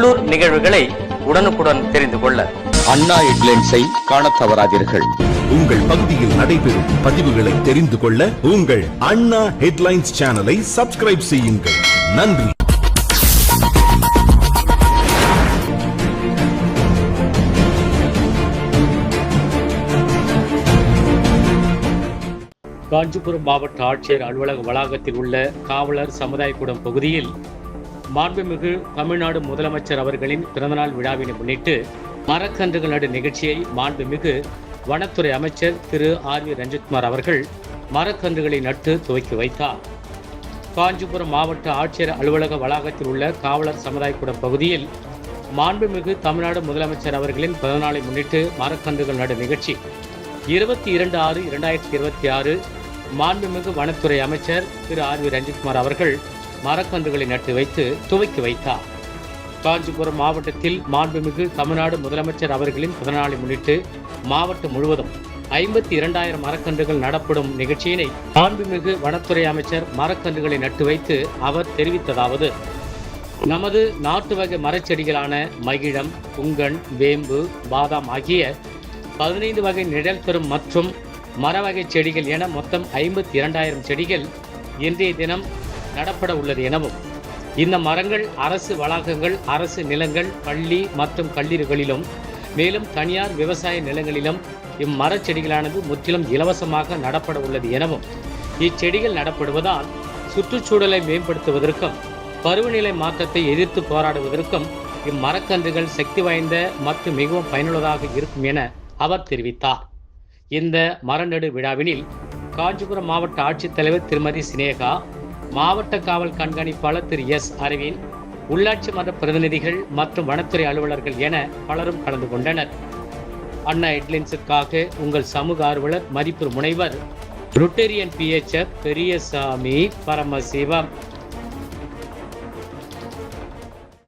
உள்ளூர் நிகழ்வுகளை உடனுக்குடன் தெரிந்து கொள்ள அண்ணா ஹெட்லைன்ஸை காணத் தவறாதீர்கள். உங்கள் பகுதியில் நடைபெறும் பதிவுகளை தெரிந்து கொள்ள உங்கள் அண்ணா ஹெட்லைன்ஸ் சேனலை சப்ஸ்கிரைப் செய்யுங்கள். நன்றி. காஞ்சிபுரம் மாவட்ட ஆட்சியர் அலுவலக வளாகத்தில் உள்ள காவலர் சமுதாய கூடம் பகுதியில் மாண்புமிகு தமிழ்நாடு முதலமைச்சர் அவர்களின் பிறந்தநாள் விழாவினை முன்னிட்டு மரக்கன்றுகள் நடு நிகழ்ச்சியை மாண்புமிகு வனத்துறை அமைச்சர் திரு ஆர் வி ரஞ்சித்குமார் அவர்கள் மரக்கன்றுகளை நட்டு துவக்கி வைத்தார். காஞ்சிபுரம் மாவட்ட ஆட்சியர் அலுவலக வளாகத்தில் உள்ள காவலர் சமுதாய கூடம் பகுதியில் மாண்புமிகு தமிழ்நாடு முதலமைச்சர் அவர்களின் பிறந்தநாளை முன்னிட்டு மரக்கன்றுகள் நடு நிகழ்ச்சி 22/6/2026 மாண்புமிகு வனத்துறை அமைச்சர் திரு ஆர் வி ரஞ்சித்குமார் அவர்கள் மரக்கன்றுகளை நட்டு வைத்து துவக்கி வைத்தார். காஞ்சிபுரம் மாவட்டத்தில் மாண்புமிகு தமிழ்நாடு முதலமைச்சர் அவர்களின் பிறந்தநாளை முன்னிட்டு மாவட்டம் முழுவதும் 52,000 மரக்கன்றுகள் நடப்படும் நிகழ்ச்சியினை மாண்புமிகு வனத்துறை அமைச்சர் மரக்கன்றுகளை நட்டு வைத்து அவர் தெரிவித்ததாவது: நமது நாட்டு வகை மரச்செடிகளான மகிழம், புங்கன், வேம்பு, பாதாம் ஆகிய 15 வகை நிழல் பெறும் மற்றும் மரவகை செடிகள் என மொத்தம் 52,000 செடிகள் இன்றைய தினம் நடப்பட உள்ளது எனவும், இந்த மரங்கள் அரசு வளாகங்கள், அரசு நிலங்கள், பள்ளி மற்றும் கல்லூரிகளிலும் மேலும் தனியார் விவசாய நிலங்களிலும் இம்மரச்செடிகளானது முற்றிலும் இலவசமாக நடப்பட உள்ளது எனவும், இச்செடிகள் நடப்படுவதால் சுற்றுச்சூழலை மேம்படுத்துவதற்கும் பருவநிலை மாற்றத்தை எதிர்த்து போராடுவதற்கும் இம்மரக்கன்றுகள் சக்தி வாய்ந்த மற்றும் மிகவும் பயனுள்ளதாக இருக்கும் என அவர் தெரிவித்தார். இந்த மரநடு விழாவினில் காஞ்சிபுரம் மாவட்ட ஆட்சித்தலைவர் திருமதி சினேகா, மாவட்ட காவல் கண்காணிப்பாளர் திரு எஸ் அரவிந்த், உள்ளாட்சி மன்ற பிரதிநிதிகள் மற்றும் வனத்துறை அலுவலர்கள் என பலரும் கலந்து கொண்டனர். அண்ணா ஹெட்லைன்ஸுக்காக உங்கள் சமூக ஆர்வலர் மதிப்பு முனைவர் ருட்டேரியன் PHF பெரியசாமி பரமசிவம்.